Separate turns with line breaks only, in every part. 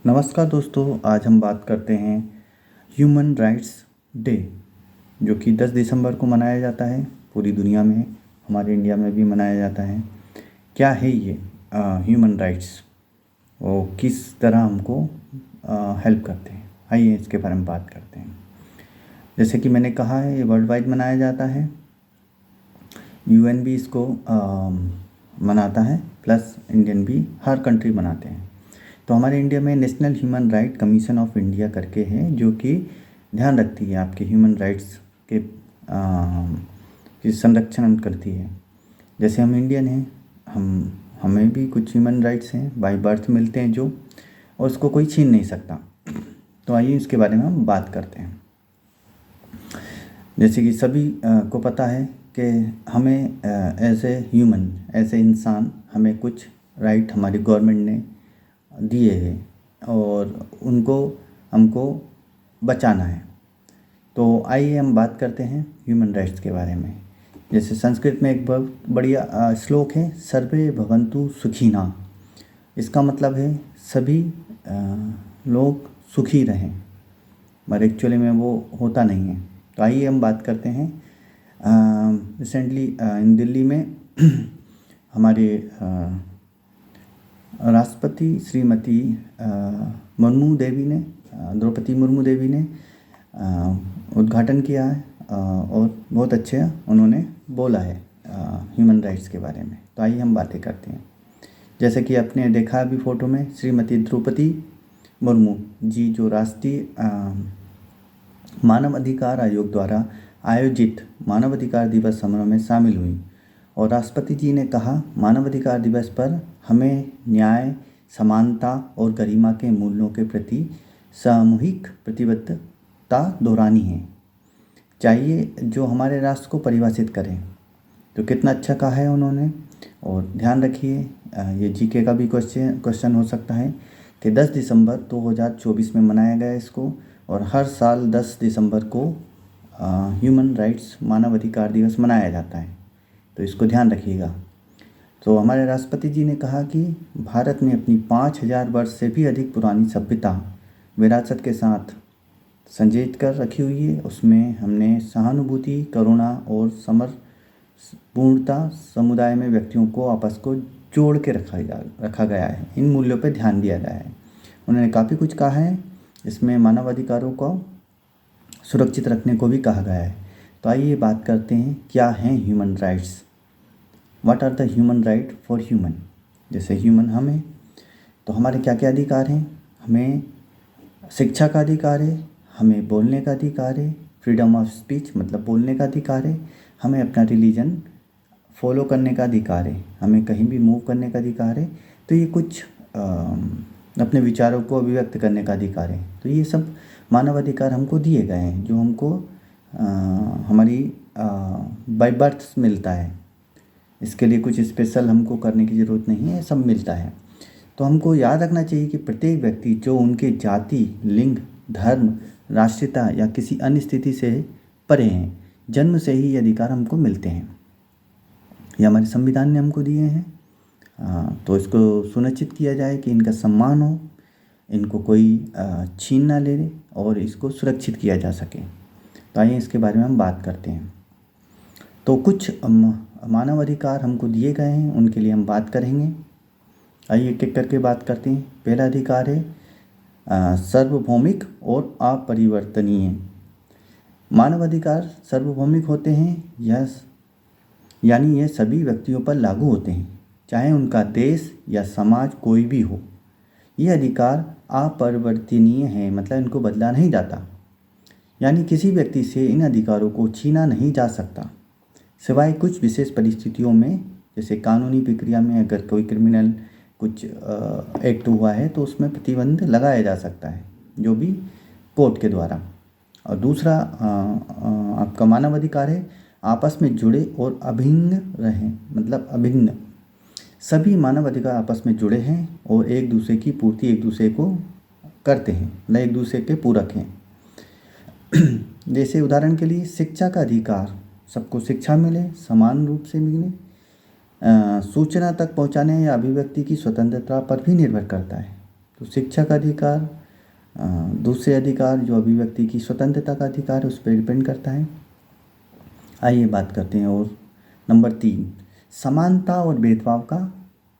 नमस्कार दोस्तों, आज हम बात करते हैं ह्यूमन राइट्स डे, जो कि 10 दिसंबर को मनाया जाता है पूरी दुनिया में। हमारे इंडिया में भी मनाया जाता है। क्या है ये ह्यूमन राइट्स और किस तरह हमको हेल्प करते हैं, आइए इसके बारे में बात करते हैं। जैसे कि मैंने कहा है, ये वर्ल्ड वाइड मनाया जाता है। यूएन भी इसको मनाता है, प्लस इंडियन भी, हर कंट्री मनाते हैं। तो हमारे इंडिया में national human right commission of India करके है, जो कि ध्यान रखती है आपके ह्यूमन राइट्स के की संरक्षण करती है। जैसे हम इंडियन हैं, हमें भी कुछ ह्यूमन राइट्स हैं, बाय बर्थ मिलते हैं जो, और उसको कोई छीन नहीं सकता। तो आइए इसके बारे में हम बात करते हैं। जैसे कि सभी को पता है कि हमें as a human, as a इंसान, हमें कुछ राइट हमारी गवर्नमेंट ने दिए हैं और उनको हमको बचाना है। तो आइए हम बात करते हैं ह्यूमन राइट्स के बारे में। जैसे संस्कृत में एक बहुत बढ़िया श्लोक है, सर्वे भवन्तु सुखिनः। इसका मतलब है सभी लोग सुखी रहें, पर एक्चुअली में वो होता नहीं है। तो आइए हम बात करते हैं। रिसेंटली इन दिल्ली में हमारे राष्ट्रपति श्रीमती मुर्मू देवी ने, द्रौपदी मुर्मू देवी ने उद्घाटन किया है और बहुत अच्छे उन्होंने बोला है ह्यूमन राइट्स के बारे में। तो आइए हम बातें करते हैं। जैसे कि आपने देखा अभी फ़ोटो में, श्रीमती द्रौपदी मुर्मू जी जो राष्ट्रीय मानव अधिकार आयोग द्वारा आयोजित मानवाधिकार दिवस समारोह में शामिल हुई और राष्ट्रपति जी ने कहा, मानवाधिकार दिवस पर हमें न्याय, समानता और गरिमा के मूल्यों के प्रति सामूहिक प्रतिबद्धता दोहरानी है चाहिए, जो हमारे राष्ट्र को परिभाषित करें। तो कितना अच्छा कहा है उन्होंने। और ध्यान रखिए, ये जीके का भी क्वेश्चन हो सकता है कि 10 दिसंबर 2024 में मनाया गया इसको, और हर साल 10 दिसंबर को ह्यूमन राइट्स मानवाधिकार दिवस मनाया जाता है। तो इसको ध्यान रखिएगा। तो हमारे राष्ट्रपति जी ने कहा कि भारत ने अपनी 5000 वर्ष से भी अधिक पुरानी सभ्यता विरासत के साथ संजोए कर रखी हुई है। उसमें हमने सहानुभूति, करुणा और समर्पणपूर्णता, समुदाय में व्यक्तियों को आपस को जोड़ के रखा गया है। इन मूल्यों पर ध्यान दिया गया है। उन्होंने काफ़ी कुछ कहा है, इसमें मानवाधिकारों को सुरक्षित रखने को भी कहा गया है। तो आइए बात करते हैं, क्या हैं human rights, what are the human right for human. जैसे ह्यूमन हमें, तो हमारे क्या क्या अधिकार हैं। हमें शिक्षा का अधिकार है, हमें बोलने का अधिकार है, फ्रीडम ऑफ स्पीच मतलब बोलने का अधिकार है, हमें अपना रिलीजन फॉलो करने का अधिकार है, हमें कहीं भी मूव करने का अधिकार है। तो ये कुछ अपने विचारों को अभिव्यक्त करने का अधिकार है। तो ये सब मानव अधिकार हमको दिए गए हैं, जो हमको हमारी बाय बर्थ मिलता है। इसके लिए कुछ स्पेशल हमको करने की ज़रूरत नहीं है, सब मिलता है। तो हमको याद रखना चाहिए कि प्रत्येक व्यक्ति जो उनके जाति, लिंग, धर्म, राष्ट्रीयता या किसी अन्य स्थिति से परे हैं, जन्म से ही ये अधिकार हमको मिलते हैं। ये हमारे संविधान ने हमको दिए हैं। तो इसको सुनिश्चित किया जाए कि इनका सम्मान हो, इनको कोई छीन ना ले और इसको सुरक्षित किया जा सके। तो आइए इसके बारे में हम बात करते हैं। तो कुछ मानव अधिकार हमको दिए गए हैं, उनके लिए हम बात करेंगे। आइए एक एक करके बात करते हैं। पहला अधिकार है सार्वभौमिक और अपरिवर्तनीय। मानव अधिकार सार्वभौमिक होते हैं, यानी ये सभी व्यक्तियों पर लागू होते हैं, चाहे उनका देश या समाज कोई भी हो। ये अधिकार अपरिवर्तनीय है, मतलब इनको बदला नहीं जाता, यानी किसी व्यक्ति से इन अधिकारों को छीना नहीं जा सकता, सिवाय कुछ विशेष परिस्थितियों में। जैसे कानूनी प्रक्रिया में अगर कोई क्रिमिनल कुछ एक्ट हुआ है तो उसमें प्रतिबंध लगाया जा सकता है, जो भी कोर्ट के द्वारा। और दूसरा आपका मानव अधिकार है आपस में जुड़े और अभिन्न रहें, मतलब अभिन्न। सभी मानव अधिकार आपस में जुड़े हैं और एक दूसरे की पूर्ति एक दूसरे को करते हैं, मतलब एक दूसरे के पूरक हैं। जैसे उदाहरण के लिए शिक्षा का अधिकार, सबको शिक्षा मिले, समान रूप से मिले, सूचना तक पहुंचाने या अभिव्यक्ति की स्वतंत्रता पर भी निर्भर करता है। तो शिक्षा का अधिकार, दूसरे अधिकार जो अभिव्यक्ति की स्वतंत्रता का अधिकार है उस पर डिपेंड करता है। आइए बात करते हैं। और नंबर 3, समानता और भेदभाव का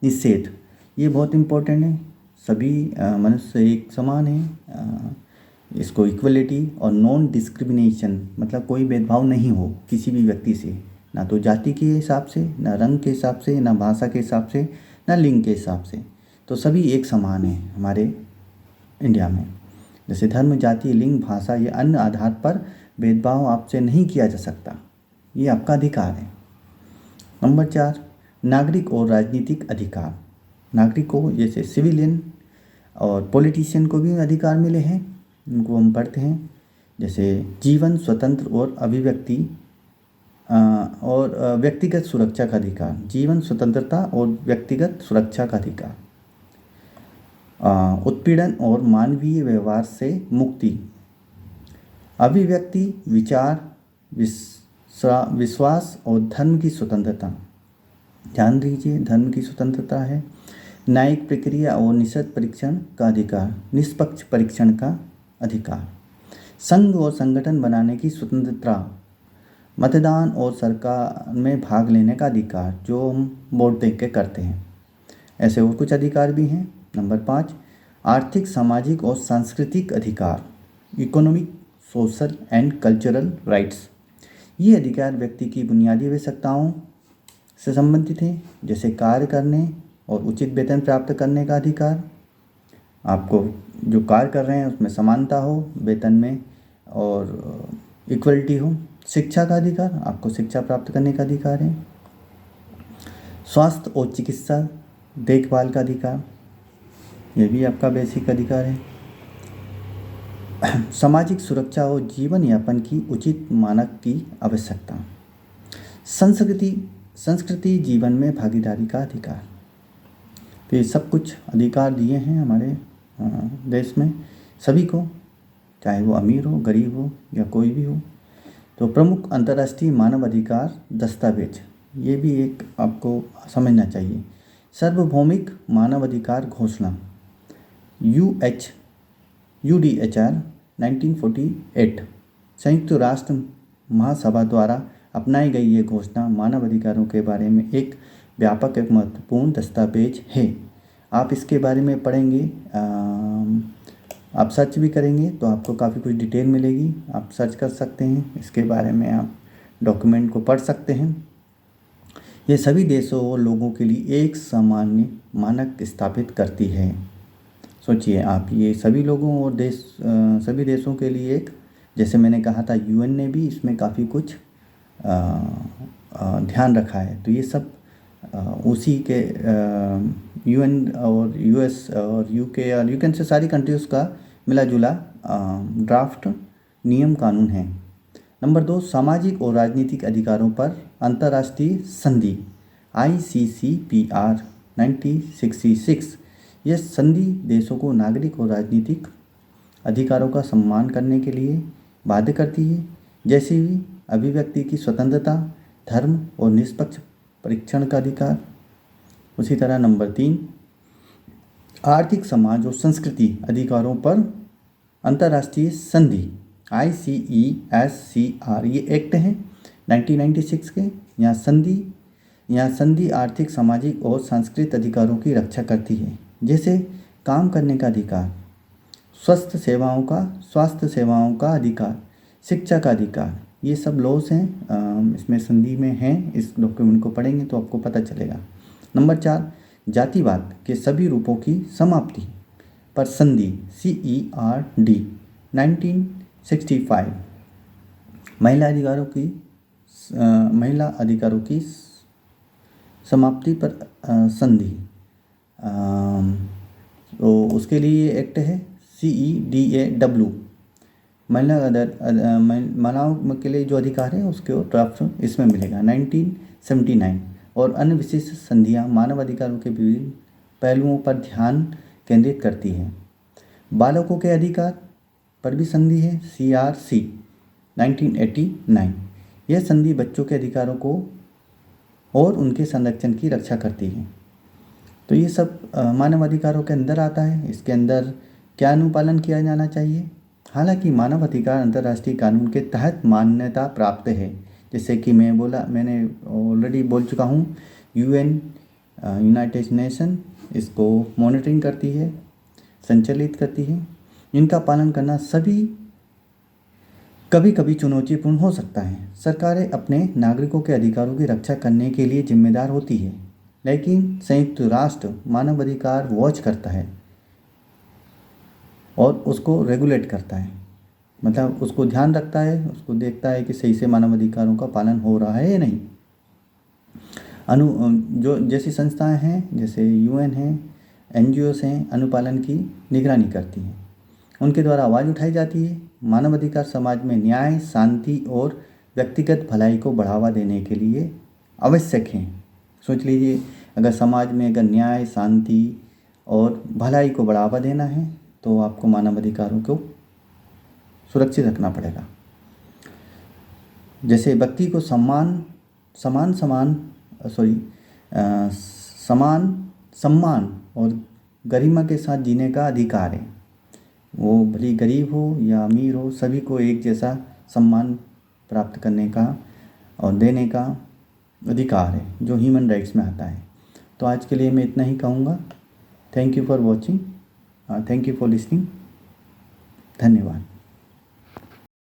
निषेध। ये बहुत इम्पोर्टेंट है। सभी मनुष्य एक समान है, इसको इक्वलिटी और नॉन डिस्क्रिमिनेशन, मतलब कोई भेदभाव नहीं हो किसी भी व्यक्ति से, ना तो जाति के हिसाब से, ना रंग के हिसाब से, ना भाषा के हिसाब से, ना लिंग के हिसाब से। तो सभी एक समान हैं हमारे इंडिया में। जैसे धर्म, जाति, लिंग, भाषा ये अन्य आधार पर भेदभाव आपसे नहीं किया जा सकता, ये आपका अधिकार है। नंबर 4, नागरिक और राजनीतिक अधिकार। नागरिक को जैसे सिविलियन और पॉलिटिशियन को भी अधिकार मिले हैं, उनको हम पढ़ते हैं। जैसे जीवन, स्वतंत्र और अभिव्यक्ति और व्यक्तिगत सुरक्षा का अधिकार। जीवन, स्वतंत्रता और व्यक्तिगत सुरक्षा का अधिकार। उत्पीड़न और मानवीय व्यवहार से मुक्ति। अभिव्यक्ति, विचार, विश्वास और धर्म की स्वतंत्रता। ध्यान दीजिए, धर्म की स्वतंत्रता है। न्यायिक प्रक्रिया और निष्पक्ष परीक्षण का अधिकार। निष्पक्ष परीक्षण का अधिकार। संघ और संगठन बनाने की स्वतंत्रता। मतदान और सरकार में भाग लेने का अधिकार, जो हम वोट दे के करते हैं। ऐसे और कुछ अधिकार भी हैं। नंबर 5, आर्थिक, सामाजिक और सांस्कृतिक अधिकार। Economic, social and cultural rights. ये अधिकार व्यक्ति की बुनियादी आवश्यकताओं से संबंधित हैं, जैसे कार्य करने और उचित वेतन प्राप्त करने का अधिकार। आपको जो कार्य कर रहे हैं उसमें समानता हो वेतन में और इक्वलिटी हो। शिक्षा का अधिकार, आपको शिक्षा प्राप्त करने का अधिकार है। स्वास्थ्य और चिकित्सा देखभाल का अधिकार, ये भी आपका बेसिक अधिकार है। सामाजिक सुरक्षा और जीवन यापन की उचित मानक की आवश्यकता। संस्कृति जीवन में भागीदारी का अधिकार। तो ये सब कुछ अधिकार दिए हैं हमारे देश में सभी को, चाहे वो अमीर हो, गरीब हो या कोई भी हो। तो प्रमुख अंतर्राष्ट्रीय मानव अधिकार दस्तावेज, ये भी एक आपको समझना चाहिए। सार्वभौमिक मानव अधिकार घोषणा UDHR 1948, संयुक्त राष्ट्र महासभा द्वारा अपनाई गई ये घोषणा मानव अधिकारों के बारे में एक व्यापक एक महत्वपूर्ण दस्तावेज है। आप इसके बारे में पढ़ेंगे, आप सर्च भी करेंगे तो आपको काफ़ी कुछ डिटेल मिलेगी। आप सर्च कर सकते हैं इसके बारे में, आप डॉक्यूमेंट को पढ़ सकते हैं। ये सभी देशों और लोगों के लिए एक सामान्य मानक स्थापित करती है। सोचिए आप, ये सभी लोगों और सभी देशों के लिए एक, जैसे मैंने कहा था UN ने भी इसमें काफ़ी कुछ ध्यान रखा है। तो ये सब उसी के UN और US और UK और यूकेन से सारी कंट्रीज़ का मिला जुला ड्राफ्ट नियम कानून है। नंबर 2, सामाजिक और राजनीतिक अधिकारों पर अंतर्राष्ट्रीय संधि ICCPR 1966। यह संधि देशों को नागरिक और राजनीतिक अधिकारों का सम्मान करने के लिए बाध्य करती है, जैसे भी अभिव्यक्ति की स्वतंत्रता, धर्म और निष्पक्ष परीक्षण का अधिकार। उसी तरह नंबर 3, आर्थिक, समाज और संस्कृति अधिकारों पर अंतर्राष्ट्रीय संधि ICESCR, ये एक्ट है 1996 के। यहाँ संधि आर्थिक, सामाजिक और सांस्कृतिक अधिकारों की रक्षा करती है, जैसे काम करने का अधिकार, स्वास्थ्य सेवाओं का अधिकार, शिक्षा का अधिकार। ये सब लॉज हैं, इसमें संधि में हैं। इस डॉक्यूमेंट को पढ़ेंगे तो आपको पता चलेगा। नंबर 4, जातिवाद के सभी रूपों की समाप्ति पर संधि CERD 1965। महिला अधिकारों की समाप्ति पर संधि, तो उसके लिए एक्ट है CEDAW। महिलाओं के लिए जो अधिकार है उसके ड्राफ्ट इसमें मिलेगा 1979। और अन्य विशिष्ट संधियां मानव अधिकारों के विभिन्न पहलुओं पर ध्यान केंद्रित करती हैं। बालकों के अधिकार पर भी संधि है CRC 1989। यह संधि बच्चों के अधिकारों को और उनके संरक्षण की रक्षा करती है। तो ये सब मानव अधिकारों के अंदर आता है। इसके अंदर क्या अनुपालन किया जाना चाहिए? हालांकि मानव अधिकार अंतर्राष्ट्रीय कानून के तहत मान्यता प्राप्त है। जैसे कि मैंने ऑलरेडी बोल चुका हूँ, यूएन यूनाइटेड नेशन इसको मॉनिटरिंग करती है, संचालित करती है। इनका पालन करना कभी कभी चुनौतीपूर्ण हो सकता है। सरकारें अपने नागरिकों के अधिकारों की रक्षा करने के लिए जिम्मेदार होती है, लेकिन संयुक्त राष्ट्र मानव अधिकार वॉच करता है और उसको रेगुलेट करता है, मतलब उसको ध्यान रखता है, उसको देखता है कि सही से मानव अधिकारों का पालन हो रहा है या नहीं। जो जैसी संस्थाएं हैं, जैसे यूएन हैं, एनजीओस हैं, अनुपालन की निगरानी करती हैं। उनके द्वारा आवाज़ उठाई जाती है। मानव अधिकार समाज में न्याय, शांति और व्यक्तिगत भलाई को बढ़ावा देने के लिए आवश्यक हैं। सोच लीजिए, अगर समाज में अगर न्याय, शांति और भलाई को बढ़ावा देना है तो आपको मानव अधिकारों को सुरक्षित रखना पड़ेगा। जैसे व्यक्ति को समान सम्मान और गरिमा के साथ जीने का अधिकार है। वो भले गरीब हो या अमीर हो, सभी को एक जैसा सम्मान प्राप्त करने का और देने का अधिकार है, जो ह्यूमन राइट्स में आता है। तो आज के लिए मैं इतना ही कहूँगा। Thank you for watching, thank you for listening. धन्यवाद।